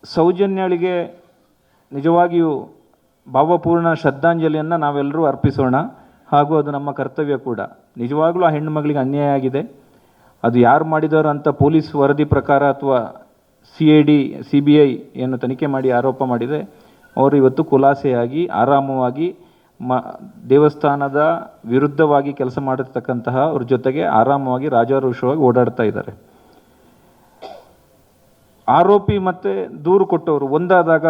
ಸೌಜನ್ಯಳಿಗೆ ನಿಜವಾಗಿಯೂ ಭಾವಪೂರ್ಣ ಶ್ರದ್ಧಾಂಜಲಿಯನ್ನು ನಾವೆಲ್ಲರೂ ಅರ್ಪಿಸೋಣ. ಹಾಗೂ ಅದು ನಮ್ಮ ಕರ್ತವ್ಯ ಕೂಡ. ನಿಜವಾಗ್ಲೂ ಆ ಹೆಣ್ಣು ಮಗಳಿಗೆ ಅನ್ಯಾಯ ಆಗಿದೆ. ಅದು ಯಾರು ಮಾಡಿದಾರೋ ಅಂತ ಪೊಲೀಸ್ ವರದಿ ಪ್ರಕಾರ ಅಥವಾ CID CBI ಏನು ತನಿಖೆ ಮಾಡಿ ಆರೋಪ ಮಾಡಿದೆ, ಅವರು ಇವತ್ತು ಖುಲಾಸೆಯಾಗಿ ಆರಾಮವಾಗಿ ದೇವಸ್ಥಾನದ ವಿರುದ್ಧವಾಗಿ ಕೆಲಸ ಮಾಡಿರ್ತಕ್ಕಂತಹ ಅವ್ರ ಜೊತೆಗೆ ಆರಾಮವಾಗಿ ರಾಜಾರೋಷವಾಗಿ ಓಡಾಡ್ತಾ ಇದ್ದಾರೆ. ಆರೋಪಿ ಮತ್ತು ದೂರು ಕೊಟ್ಟವರು ಒಂದಾದಾಗ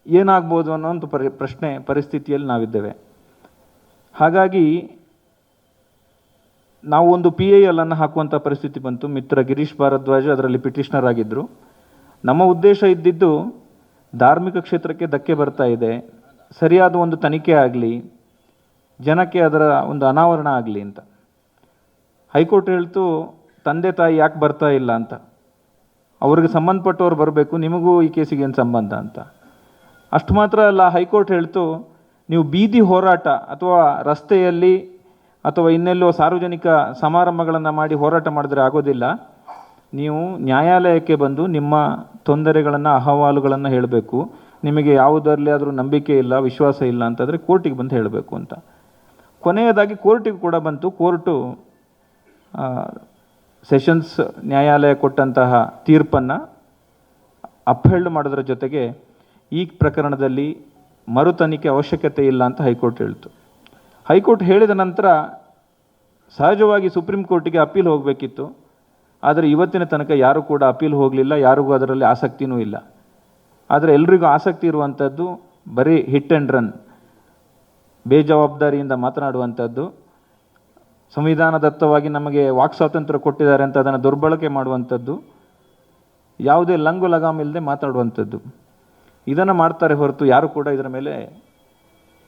ಏನಾಗ್ಬೋದು ಅನ್ನೋ ಒಂದು ಪರಿಸ್ಥಿತಿಯಲ್ಲಿ ನಾವಿದ್ದೇವೆ. ಹಾಗಾಗಿ ನಾವು ಒಂದು PIL ಅನ್ನು ಹಾಕುವಂಥ ಪರಿಸ್ಥಿತಿ ಬಂತು. ಮಿತ್ರ ಗಿರೀಶ್ ಭಾರದ್ವಾಜ್ ಅದರಲ್ಲಿ ಪಿಟಿಷನರ್ ಆಗಿದ್ದರು. ನಮ್ಮ ಉದ್ದೇಶ ಇದ್ದಿದ್ದು ಧಾರ್ಮಿಕ ಕ್ಷೇತ್ರಕ್ಕೆ ಧಕ್ಕೆ ಬರ್ತಾ ಇದೆ, ಸರಿಯಾದ ಒಂದು ತನಿಖೆ ಆಗಲಿ, ಜನಕ್ಕೆ ಅದರ ಒಂದು ಅನಾವರಣ ಆಗಲಿ ಅಂತ. ಹೈಕೋರ್ಟ್ ಹೇಳ್ತು ತಂದೆ ತಾಯಿ ಯಾಕೆ ಬರ್ತಾ ಇಲ್ಲ ಅಂತ, ಅವ್ರಿಗೆ ಸಂಬಂಧಪಟ್ಟವ್ರು ಬರಬೇಕು, ನಿಮಗೂ ಈ ಕೇಸಿಗೆ ಏನು ಸಂಬಂಧ ಅಂತ. ಅಷ್ಟು ಮಾತ್ರ ಅಲ್ಲ, ಹೈಕೋರ್ಟ್ ಹೇಳ್ತು ನೀವು ಬೀದಿ ಹೋರಾಟ ಅಥವಾ ರಸ್ತೆಯಲ್ಲಿ ಅಥವಾ ಇನ್ನೆಲ್ಲೋ ಸಾರ್ವಜನಿಕ ಸಮಾರಂಭಗಳನ್ನು ಮಾಡಿ ಹೋರಾಟ ಮಾಡಿದ್ರೆ ಆಗೋದಿಲ್ಲ, ನೀವು ನ್ಯಾಯಾಲಯಕ್ಕೆ ಬಂದು ನಿಮ್ಮ ತೊಂದರೆಗಳನ್ನು ಅಹವಾಲುಗಳನ್ನು ಹೇಳಬೇಕು. ನಿಮಗೆ ಯಾವುದರಲ್ಲಿ ಆದರೂ ನಂಬಿಕೆ ಇಲ್ಲ, ವಿಶ್ವಾಸ ಇಲ್ಲ ಅಂತಂದರೆ ಕೋರ್ಟಿಗೆ ಬಂದು ಹೇಳಬೇಕು ಅಂತ. ಕೊನೆಯದಾಗಿ ಕೋರ್ಟಿಗೆ ಕೂಡ ಬಂತು. ಕೋರ್ಟು ಸೆಷನ್ಸ್ ನ್ಯಾಯಾಲಯ ಕೊಟ್ಟಂತಹ ತೀರ್ಪನ್ನು ಅಪ್ಹೆಲ್ಡ್ ಮಾಡೋದ್ರ ಜೊತೆಗೆ ಈ ಪ್ರಕರಣದಲ್ಲಿ ಮರು ತನಿಖೆ ಅವಶ್ಯಕತೆ ಇಲ್ಲ ಅಂತ ಹೈಕೋರ್ಟ್ ಹೇಳ್ತು. ಹೈಕೋರ್ಟ್ ಹೇಳಿದ ನಂತರ ಸಹಜವಾಗಿ ಸುಪ್ರೀಂ ಕೋರ್ಟಿಗೆ ಅಪೀಲ್ ಹೋಗಬೇಕಿತ್ತು. ಆದರೆ ಇವತ್ತಿನ ತನಕ ಯಾರೂ ಕೂಡ ಅಪೀಲ್ ಹೋಗಲಿಲ್ಲ, ಯಾರಿಗೂ ಅದರಲ್ಲಿ ಆಸಕ್ತಿನೂ ಇಲ್ಲ. ಆದರೆ ಎಲ್ರಿಗೂ ಆಸಕ್ತಿ ಇರುವಂಥದ್ದು ಬರೀ ಹಿಟ್ ಆ್ಯಂಡ್ ರನ್, ಬೇಜವಾಬ್ದಾರಿಯಿಂದ ಮಾತನಾಡುವಂಥದ್ದು, ಸಂವಿಧಾನದತ್ತವಾಗಿ ನಮಗೆ ವಾಕ್ ಸ್ವಾತಂತ್ರ್ಯ ಕೊಟ್ಟಿದ್ದಾರೆ ಅಂತ ಅದನ್ನು ದುರ್ಬಳಕೆ ಮಾಡುವಂಥದ್ದು, ಯಾವುದೇ ಲಂಗು ಲಗಾಮ್ ಇಲ್ಲದೆ ಮಾತಾಡುವಂಥದ್ದು, ಇದನ್ನು ಮಾಡ್ತಾರೆ ಹೊರತು ಯಾರು ಕೂಡ ಇದರ ಮೇಲೆ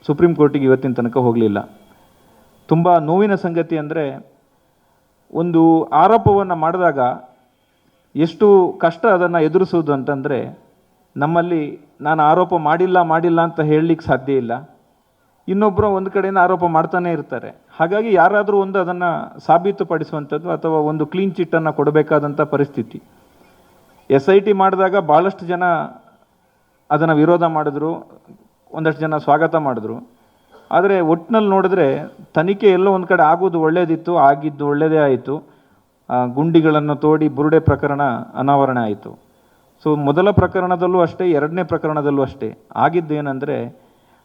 ಸುಪ್ರೀಂ ಕೋರ್ಟಿಗೆ ಇವತ್ತಿನ ತನಕ ಹೋಗಲಿಲ್ಲ. ತುಂಬ ನೋವಿನ ಸಂಗತಿ ಅಂದರೆ, ಒಂದು ಆರೋಪವನ್ನು ಮಾಡಿದಾಗ ಎಷ್ಟು ಕಷ್ಟ ಅದನ್ನು ಎದುರಿಸೋದು ಅಂತಂದರೆ, ನಮ್ಮಲ್ಲಿ ನಾನು ಆರೋಪ ಮಾಡಿಲ್ಲ ಅಂತ ಹೇಳಲಿಕ್ಕೆ ಸಾಧ್ಯ ಇಲ್ಲ, ಇನ್ನೊಬ್ಬರು ಒಂದು ಕಡೆಯಿಂದ ಆರೋಪ ಮಾಡ್ತಾನೆ ಇರ್ತಾರೆ. ಹಾಗಾಗಿ ಯಾರಾದರೂ ಒಂದು ಅದನ್ನು ಸಾಬೀತುಪಡಿಸುವಂಥದ್ದು ಅಥವಾ ಒಂದು ಕ್ಲೀನ್ ಚಿಟ್ಟನ್ನು ಕೊಡಬೇಕಾದಂಥ ಪರಿಸ್ಥಿತಿ. SIT ಮಾಡಿದಾಗ ಭಾಳಷ್ಟು ಜನ ಅದನ್ನು ವಿರೋಧ ಮಾಡಿದ್ರು, ಒಂದಷ್ಟು ಜನ ಸ್ವಾಗತ ಮಾಡಿದ್ರು. ಆದರೆ ಒಟ್ಟಿನಲ್ಲಿ ನೋಡಿದ್ರೆ ತನಿಖೆ ಎಲ್ಲೋ ಒಂದು ಕಡೆ ಆಗೋದು ಒಳ್ಳೆಯದಿತ್ತು, ಆಗಿದ್ದು ಒಳ್ಳೆಯದೇ ಆಯಿತು. ಗುಂಡಿಗಳನ್ನು ತೋಡಿ ಬುರುಡೆ ಪ್ರಕರಣ ಅನಾವರಣ ಆಯಿತು. ಸೊ ಮೊದಲ ಪ್ರಕರಣದಲ್ಲೂ ಅಷ್ಟೇ, ಎರಡನೇ ಪ್ರಕರಣದಲ್ಲೂ ಅಷ್ಟೇ ಆಗಿದ್ದೇನೆಂದರೆ,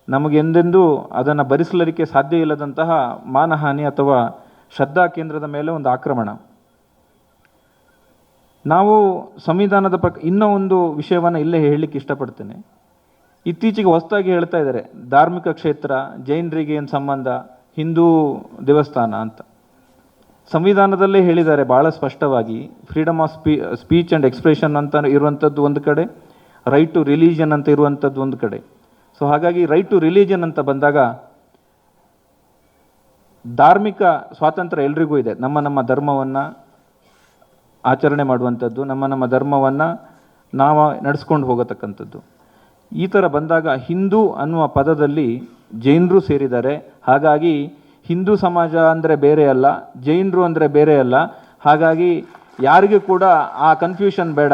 ನಮಗೆಂದೆಂದೂ ಅದನ್ನು ಭರಿಸಲಿಕ್ಕೆ ಸಾಧ್ಯ ಇಲ್ಲದಂತಹ ಮಾನಹಾನಿ ಅಥವಾ ಶ್ರದ್ಧಾ ಕೇಂದ್ರದ ಮೇಲೆ ಒಂದು ಆಕ್ರಮಣ. ನಾವು ಸಂವಿಧಾನದ ಇನ್ನೂ ಒಂದು ವಿಷಯವನ್ನು ಇಲ್ಲೇ ಹೇಳಲಿಕ್ಕೆ ಇಷ್ಟಪಡ್ತೇನೆ. ಇತ್ತೀಚೆಗೆ ಹೊಸದಾಗಿ ಹೇಳ್ತಾ ಇದ್ದಾರೆ, ಧಾರ್ಮಿಕ ಕ್ಷೇತ್ರ ಜೈನರಿಗೆ ಏನು ಸಂಬಂಧ, ಹಿಂದೂ ದೇವಸ್ಥಾನ ಅಂತ. ಸಂವಿಧಾನದಲ್ಲೇ ಹೇಳಿದ್ದಾರೆ ಭಾಳ ಸ್ಪಷ್ಟವಾಗಿ, freedom of speech and expression ಅಂತ ಇರುವಂಥದ್ದು ಒಂದು ಕಡೆ, ರೈಟ್ ಟು ರಿಲಿಜನ್ ಅಂತ ಇರುವಂಥದ್ದು ಒಂದು ಕಡೆ. ಸೊ ಹಾಗಾಗಿ ರೈಟ್ ಟು ರಿಲಿಜನ್ ಅಂತ ಬಂದಾಗ ಧಾರ್ಮಿಕ ಸ್ವಾತಂತ್ರ್ಯ ಎಲ್ರಿಗೂ ಇದೆ. ನಮ್ಮ ಧರ್ಮವನ್ನು ಆಚರಣೆ ಮಾಡುವಂಥದ್ದು, ನಮ್ಮ ಧರ್ಮವನ್ನು ನಾವು ನಡೆಸ್ಕೊಂಡು ಹೋಗತಕ್ಕಂಥದ್ದು. ಈ ಥರ ಬಂದಾಗ ಹಿಂದೂ ಅನ್ನುವ ಪದದಲ್ಲಿ ಜೈನರು ಸೇರಿದ್ದಾರೆ. ಹಾಗಾಗಿ ಹಿಂದೂ ಸಮಾಜ ಅಂದರೆ ಬೇರೆ ಅಲ್ಲ, ಜೈನರು ಅಂದರೆ ಬೇರೆ ಅಲ್ಲ. ಹಾಗಾಗಿ ಯಾರಿಗೂ ಕೂಡ ಆ ಕನ್ಫ್ಯೂಷನ್ ಬೇಡ.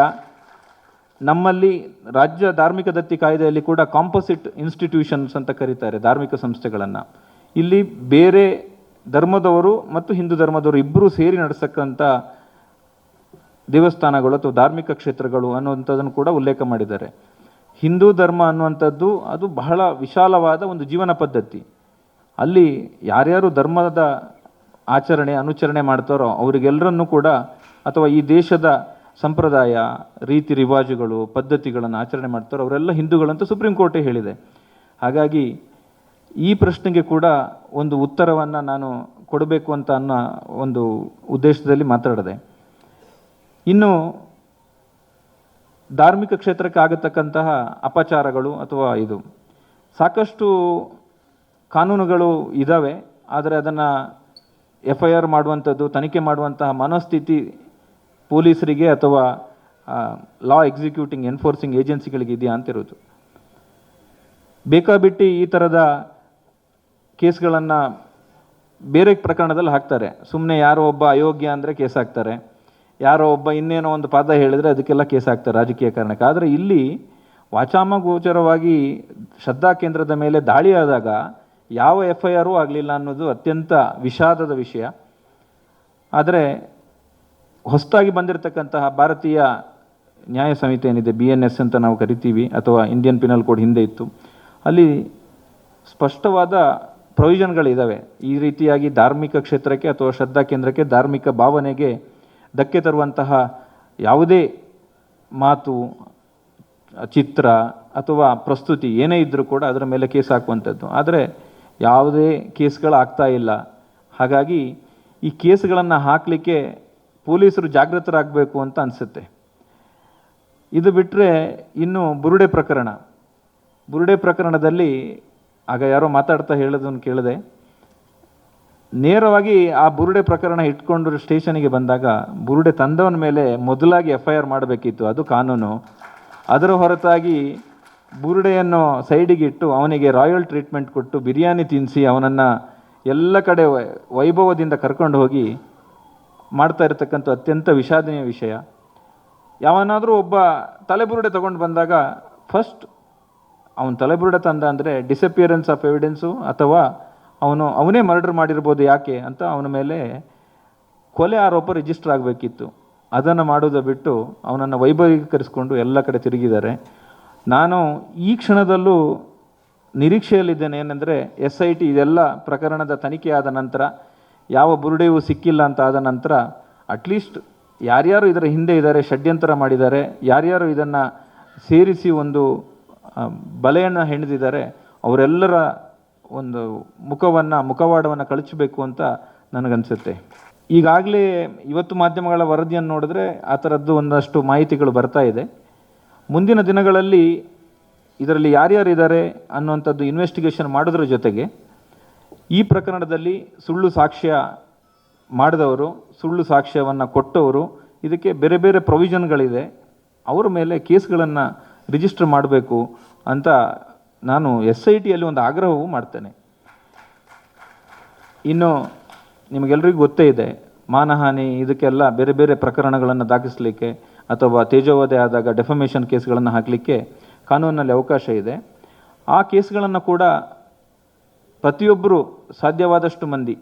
ನಮ್ಮಲ್ಲಿ ರಾಜ್ಯ ಧಾರ್ಮಿಕ ದತ್ತಿ ಕಾಯ್ದೆಯಲ್ಲಿ ಕೂಡ ಕಾಂಪೋಸಿಟ್ ಇನ್ಸ್ಟಿಟ್ಯೂಷನ್ಸ್ ಅಂತ ಕರೀತಾರೆ ಧಾರ್ಮಿಕ ಸಂಸ್ಥೆಗಳನ್ನು. ಇಲ್ಲಿ ಬೇರೆ ಧರ್ಮದವರು ಮತ್ತು ಹಿಂದೂ ಧರ್ಮದವರು ಇಬ್ಬರೂ ಸೇರಿ ನಡೆಸತಕ್ಕಂಥ ದೇವಸ್ಥಾನಗಳು ಅಥವಾ ಧಾರ್ಮಿಕ ಕ್ಷೇತ್ರಗಳು ಅನ್ನುವಂಥದ್ದನ್ನು ಕೂಡ ಉಲ್ಲೇಖ ಮಾಡಿದ್ದಾರೆ. ಹಿಂದೂ ಧರ್ಮ ಅನ್ನುವಂಥದ್ದು ಅದು ಬಹಳ ವಿಶಾಲವಾದ ಒಂದು ಜೀವನ ಪದ್ಧತಿ. ಅಲ್ಲಿ ಯಾರ್ಯಾರು ಧರ್ಮದ ಆಚರಣೆ ಅನುಚರಣೆ ಮಾಡ್ತಾರೋ ಅವರಿಗೆಲ್ಲರನ್ನೂ ಕೂಡ, ಅಥವಾ ಈ ದೇಶದ ಸಂಪ್ರದಾಯ ರೀತಿ ರಿವಾಜುಗಳು ಪದ್ಧತಿಗಳನ್ನು ಆಚರಣೆ ಮಾಡ್ತಾರೋ ಅವರೆಲ್ಲ ಹಿಂದೂಗಳಂತ ಸುಪ್ರೀಂ ಕೋರ್ಟೇ ಹೇಳಿದೆ. ಹಾಗಾಗಿ ಈ ಪ್ರಶ್ನೆಗೆ ಕೂಡ ಒಂದು ಉತ್ತರವನ್ನು ನಾನು ಕೊಡಬೇಕು ಅಂತ ಅನ್ನೋ ಒಂದು ಉದ್ದೇಶದಲ್ಲಿ ಮಾತಾಡಿದೆ. ಇನ್ನು ಧಾರ್ಮಿಕ ಕ್ಷೇತ್ರಕ್ಕೆ ಆಗತಕ್ಕಂತಹ ಅಪಚಾರಗಳು ಅಥವಾ ಇದು ಸಾಕಷ್ಟು ಕಾನೂನುಗಳು ಇದ್ದಾವೆ. ಆದರೆ ಅದನ್ನು FIR ಮಾಡುವಂಥದ್ದು, ತನಿಖೆ ಮಾಡುವಂತಹ ಮನಸ್ಥಿತಿ ಪೊಲೀಸರಿಗೆ ಅಥವಾ ಲಾ ಎಕ್ಸಿಕ್ಯೂಟಿಂಗ್ ಎನ್ಫೋರ್ಸಿಂಗ್ ಏಜೆನ್ಸಿಗಳಿಗೆ ಇದೆಯಾ ಅಂತಿರೋದು. ಬೇಕಾಬಿಟ್ಟು ಈ ಥರದ ಕೇಸ್ಗಳನ್ನು ಬೇರೆ ಪ್ರಕರಣದಲ್ಲಿ ಹಾಕ್ತಾರೆ. ಸುಮ್ಮನೆ ಯಾರೋ ಒಬ್ಬ ಅಯೋಗ್ಯ ಅಂದರೆ ಕೇಸ್ ಹಾಕ್ತಾರೆ, ಯಾರೋ ಒಬ್ಬ ಇನ್ನೇನೋ ಒಂದು ಪದ ಹೇಳಿದರೆ ಅದಕ್ಕೆಲ್ಲ ಕೇಸ್ ಹಾಕ್ತಾರೆ ರಾಜಕೀಯ ಕಾರಣಕ್ಕೆ. ಆದರೆ ಇಲ್ಲಿ ವಾಚಾಮಗೋಚರವಾಗಿ ಶ್ರದ್ಧಾ ಕೇಂದ್ರದ ಮೇಲೆ ದಾಳಿ ಆದಾಗ ಯಾವ FIR ಆಗಲಿಲ್ಲ ಅನ್ನೋದು ಅತ್ಯಂತ ವಿಷಾದದ ವಿಷಯ. ಆದರೆ ಹೊಸದಾಗಿ ಬಂದಿರತಕ್ಕಂತಹ ಭಾರತೀಯ ನ್ಯಾಯ ಸಂಹಿತೆ ಏನಿದೆ, BNS ಅಂತ ನಾವು ಕರಿತೀವಿ, ಅಥವಾ ಇಂಡಿಯನ್ ಪಿನಲ್ ಕೋಡ್ ಹಿಂದೆ ಇತ್ತು, ಅಲ್ಲಿ ಸ್ಪಷ್ಟವಾದ ಪ್ರೊವಿಷನ್ಗಳಿದ್ದಾವೆ. ಈ ರೀತಿಯಾಗಿ ಧಾರ್ಮಿಕ ಕ್ಷೇತ್ರಕ್ಕೆ ಅಥವಾ ಶ್ರದ್ಧಾ ಕೇಂದ್ರಕ್ಕೆ ಧಾರ್ಮಿಕ ಭಾವನೆಗೆ ಧಕ್ಕೆ ತರುವಂತಹ ಯಾವುದೇ ಮಾತು, ಚಿತ್ರ ಅಥವಾ ಪ್ರಸ್ತುತಿ ಏನೇ ಇದ್ದರೂ ಕೂಡ ಅದರ ಮೇಲೆ ಕೇಸ್ ಹಾಕುವಂಥದ್ದು. ಆದರೆ ಯಾವುದೇ ಕೇಸ್ಗಳಾಗ್ತಾ ಇಲ್ಲ. ಹಾಗಾಗಿ ಈ ಕೇಸ್ಗಳನ್ನು ಹಾಕಲಿಕ್ಕೆ ಪೊಲೀಸರು ಜಾಗೃತರಾಗಬೇಕು ಅಂತ ಅನಿಸುತ್ತೆ. ಇದು ಬಿಟ್ಟರೆ ಇನ್ನು ಬುರುಡೆ ಪ್ರಕರಣದಲ್ಲಿ ಆಗ ಯಾರೋ ಮಾತಾಡ್ತಾ ಹೇಳೋದನ್ನು ಕೇಳಿದೆ. ನೇರವಾಗಿ ಆ ಬುರುಡೆ ಪ್ರಕರಣ ಇಟ್ಕೊಂಡು ಸ್ಟೇಷನಿಗೆ ಬಂದಾಗ ಬುರುಡೆ ತಂದವನ ಮೇಲೆ ಮೊದಲಾಗಿ FIR ಮಾಡಬೇಕಿತ್ತು, ಅದು ಕಾನೂನು. ಅದರ ಹೊರತಾಗಿ ಬುರುಡೆಯನ್ನು ಸೈಡಿಗೆ ಇಟ್ಟು ಅವನಿಗೆ ರಾಯಲ್ ಟ್ರೀಟ್ಮೆಂಟ್ ಕೊಟ್ಟು ಬಿರಿಯಾನಿ ತಿನ್ನಿಸಿ ಅವನನ್ನು ಎಲ್ಲ ಕಡೆ ವೈಭವದಿಂದ ಕರ್ಕೊಂಡು ಹೋಗಿ ಮಾಡ್ತಾ ಇರತಕ್ಕಂಥ ಅತ್ಯಂತ ವಿಷಾದನೀಯ ವಿಷಯ. ಯಾವನಾದರೂ ಒಬ್ಬ ತಲೆಬುರುಡೆ ತೊಗೊಂಡು ಬಂದಾಗ ಫಸ್ಟ್ ಅವನು ತಲೆಬುರುಡೆ ತಂದ ಅಂದರೆ ಡಿಸಪಿಯರೆನ್ಸ್ ಆಫ್ ಎವಿಡೆನ್ಸು ಅಥವಾ ಅವನೇ ಮರ್ಡರ್ ಮಾಡಿರ್ಬೋದು, ಯಾಕೆ ಅಂತ ಅವನ ಮೇಲೆ ಕೊಲೆ ಆರೋಪ ರಿಜಿಸ್ಟರ್ ಆಗಬೇಕಿತ್ತು. ಅದನ್ನು ಮಾಡೋದು ಬಿಟ್ಟು ಅವನನ್ನು ವೈಭವೀಕರಿಸಿಕೊಂಡು ಎಲ್ಲ ಕಡೆ ತಿರುಗಿದ್ದಾರೆ. ನಾನು ಈ ಕ್ಷಣದಲ್ಲೂ ನಿರೀಕ್ಷೆಯಲ್ಲಿದ್ದೇನೆ. ಏನೆಂದರೆ SIT ಇದೆಲ್ಲ ಪ್ರಕರಣದ ತನಿಖೆ ಆದ ನಂತರ, ಯಾವ ಬುರುಡೆಯೂ ಸಿಕ್ಕಿಲ್ಲ ಅಂತ ಆದ ನಂತರ, ಅಟ್ಲೀಸ್ಟ್ ಯಾರ್ಯಾರು ಇದರ ಹಿಂದೆ ಇದ್ದಾರೆ, ಷಡ್ಯಂತರ ಮಾಡಿದ್ದಾರೆ, ಯಾರ್ಯಾರು ಇದನ್ನು ಸೇರಿಸಿ ಒಂದು ಬಲೆಯನ್ನು ಹೆಣೆದಿದ್ದಾರೆ, ಅವರೆಲ್ಲರ ಒಂದು ಮುಖವಾಡವನ್ನು ಕಳಚಬೇಕು ಅಂತ ನನಗನ್ಸುತ್ತೆ. ಈಗಾಗಲೇ ಇವತ್ತು ಮಾಧ್ಯಮಗಳ ವರದಿಯನ್ನು ನೋಡಿದ್ರೆ ಆ ಥರದ್ದು ಒಂದಷ್ಟು ಮಾಹಿತಿಗಳು ಬರ್ತಾ ಇದೆ. ಮುಂದಿನ ದಿನಗಳಲ್ಲಿ ಇದರಲ್ಲಿ ಯಾರ್ಯಾರಿದ್ದಾರೆ ಅನ್ನುವಂಥದ್ದು ಇನ್ವೆಸ್ಟಿಗೇಷನ್ ಮಾಡೋದ್ರ ಜೊತೆಗೆ ಈ ಪ್ರಕರಣದಲ್ಲಿ ಸುಳ್ಳು ಸಾಕ್ಷ್ಯ ಮಾಡಿದವರು, ಸುಳ್ಳು ಸಾಕ್ಷ್ಯವನ್ನು ಕೊಟ್ಟವರು, ಇದಕ್ಕೆ ಬೇರೆ ಬೇರೆ ಪ್ರೊವಿಷನ್ಗಳಿದೆ, ಅವರ ಮೇಲೆ ಕೇಸ್ಗಳನ್ನು ರಿಜಿಸ್ಟರ್ ಮಾಡಬೇಕು ಅಂತ ನಾನು SITಯಲ್ಲಿ ಒಂದು ಆಗ್ರಹವೂ ಮಾಡ್ತೇನೆ. ಇನ್ನು ನಿಮಗೆಲ್ಲರಿಗೂ ಗೊತ್ತೇ ಇದೆ, ಮಾನಹಾನಿ ಇದಕ್ಕೆಲ್ಲ ಬೇರೆ ಬೇರೆ ಪ್ರಕರಣಗಳನ್ನು ದಾಖಲಿಸಲಿಕ್ಕೆ ಅಥವಾ ತೇಜೋವಧೆ ಆದಾಗ ಡೆಫಮೇಷನ್ ಕೇಸ್ಗಳನ್ನು ಹಾಕಲಿಕ್ಕೆ ಕಾನೂನಿನಲ್ಲಿ ಅವಕಾಶ ಇದೆ. ಆ ಕೇಸ್ಗಳನ್ನು ಕೂಡ ಪ್ರತಿಯೊಬ್ಬರು ಸಾಧ್ಯವಾದಷ್ಟು ಮಂದಿ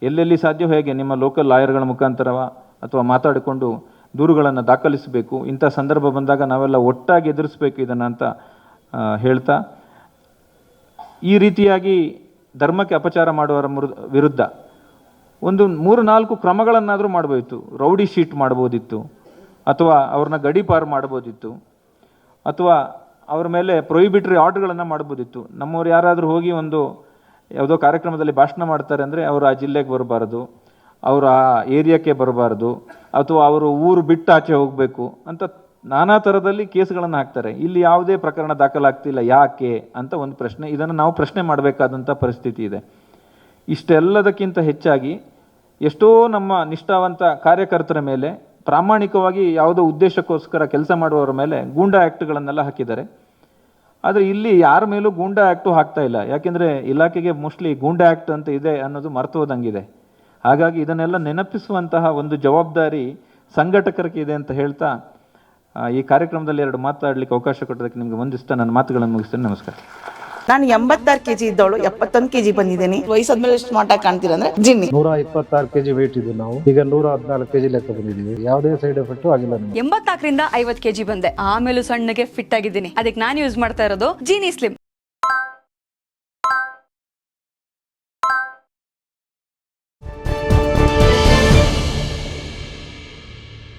ಎಲ್ಲೆಲ್ಲಿ ಸಾಧ್ಯ ಹೇಗೆ ನಿಮ್ಮ ಲೋಕಲ್ ಲಾಯರ್ಗಳ ಮುಖಾಂತರವ ಅಥವಾ ಮಾತಾಡಿಕೊಂಡು ದೂರುಗಳನ್ನು ದಾಖಲಿಸಬೇಕು. ಇಂಥ ಸಂದರ್ಭ ಬಂದಾಗ ನಾವೆಲ್ಲ ಒಟ್ಟಾಗಿ ಎದುರಿಸಬೇಕು ಇದನ್ನು ಅಂತ ಹೇಳ್ತಾ, ಈ ರೀತಿಯಾಗಿ ಧರ್ಮಕ್ಕೆ ಅಪಚಾರ ಮಾಡುವವರ ವಿರುದ್ಧ ಒಂದು 3-4 ಕ್ರಮಗಳನ್ನಾದರೂ ಮಾಡ್ಬೋದಿತ್ತು. ರೌಡಿ ಶೀಟ್ ಮಾಡ್ಬೋದಿತ್ತು, ಅಥವಾ ಅವ್ರನ್ನ ಗಡೀಪಾರು ಮಾಡ್ಬೋದಿತ್ತು, ಅಥವಾ ಅವ್ರ ಮೇಲೆ ಪ್ರೊಹಿಬಿಟ್ರಿ ಆರ್ಡರ್ಗಳನ್ನು ಮಾಡ್ಬೋದಿತ್ತು. ನಮ್ಮವ್ರು ಯಾರಾದರೂ ಹೋಗಿ ಒಂದು ಯಾವುದೋ ಕಾರ್ಯಕ್ರಮದಲ್ಲಿ ಭಾಷಣ ಮಾಡ್ತಾರೆ ಅಂದರೆ ಅವರು ಆ ಜಿಲ್ಲೆಗೆ ಬರಬಾರ್ದು, ಅವರು ಆ ಏರಿಯಾಕ್ಕೆ ಬರಬಾರ್ದು, ಅಥವಾ ಅವರು ಊರು ಬಿಟ್ಟು ಆಚೆ ಹೋಗಬೇಕು ಅಂತ ನಾನಾ ಥರದಲ್ಲಿ ಕೇಸ್ಗಳನ್ನು ಹಾಕ್ತಾರೆ. ಇಲ್ಲಿ ಯಾವುದೇ ಪ್ರಕರಣ ದಾಖಲಾಗ್ತಿಲ್ಲ, ಯಾಕೆ ಅಂತ ಒಂದು ಪ್ರಶ್ನೆ. ಇದನ್ನು ನಾವು ಪ್ರಶ್ನೆ ಮಾಡಬೇಕಾದಂಥ ಪರಿಸ್ಥಿತಿ ಇದೆ. ಇಷ್ಟೆಲ್ಲದಕ್ಕಿಂತ ಹೆಚ್ಚಾಗಿ ಎಷ್ಟೋ ನಮ್ಮ ನಿಷ್ಠಾವಂತ ಕಾರ್ಯಕರ್ತರ ಮೇಲೆ, ಪ್ರಾಮಾಣಿಕವಾಗಿ ಯಾವುದೋ ಉದ್ದೇಶಕ್ಕೋಸ್ಕರ ಕೆಲಸ ಮಾಡುವವರ ಮೇಲೆ ಗೂಂಡಾ ಆ್ಯಕ್ಟ್ಗಳನ್ನೆಲ್ಲ ಹಾಕಿದ್ದಾರೆ. ಆದರೆ ಇಲ್ಲಿ ಯಾರ ಮೇಲೂ ಗೂಂಡಾ ಆ್ಯಕ್ಟು ಹಾಕ್ತಾ ಇಲ್ಲ. ಯಾಕೆಂದರೆ ಇಲಾಖೆಗೆ ಮೋಸ್ಟ್ಲಿ ಗೂಂಡಾ ಆ್ಯಕ್ಟ್ ಅಂತ ಇದೆ ಅನ್ನೋದು ಮರೆತು ಹೋದಂಗಿದೆ. ಹಾಗಾಗಿ ಇದನ್ನೆಲ್ಲ ನೆನಪಿಸುವಂತಹ ಒಂದು ಜವಾಬ್ದಾರಿ ಸಂಘಟಕರಿಗೆ ಇದೆ ಅಂತ ಹೇಳ್ತಾ, ಈ ಕಾರ್ಯಕ್ರಮದಲ್ಲಿ 2 ಮಾತಾಡಲಿಕ್ಕೆ ಅವಕಾಶ ಕೊಟ್ಟದಕ್ಕೆ ನಿಮಗೆ ವಂದಿಸ್ತಾ ನನ್ನ ಮಾತುಗಳನ್ನು ಮುಗಿಸ್ತೇನೆ. ನಮಸ್ಕಾರ. ನಾನು 86 kg ಇದ್ದವಳು 71 kg ಬಂದಿದ್ದೀನಿ. ವಯಸ್ಸಾದ್ಮೇಲೆ ಸ್ಮಾರ್ಟ್ ಆಗಿ ಕಾಣ್ತೀರಾ ಅಂದ್ರೆ ಜಿನ್ನಿ. 126 kg ವೇಟ್ ಇದ್ದು ನಾವು ಈಗ 114 kg ಲೆಕ್ಕ ಬಂದಿದ್ದೀವಿ. ಯಾವುದೇ ಸೈಡ್ ಎಫೆಕ್ಟ್ ಆಗಿಲ್ಲ. 84ರಿಂದ 50 kg ಬಂದೆ. ಆಮೇಲೆ ಸಣ್ಣಗೆ ಫಿಟ್ ಆಗಿದ್ದೀನಿ. ಅದಕ್ಕೆ ನಾನು ಯೂಸ್ ಮಾಡ್ತಾ ಇರೋದು ಜೀನಿ ಸ್ಲಿಮ್.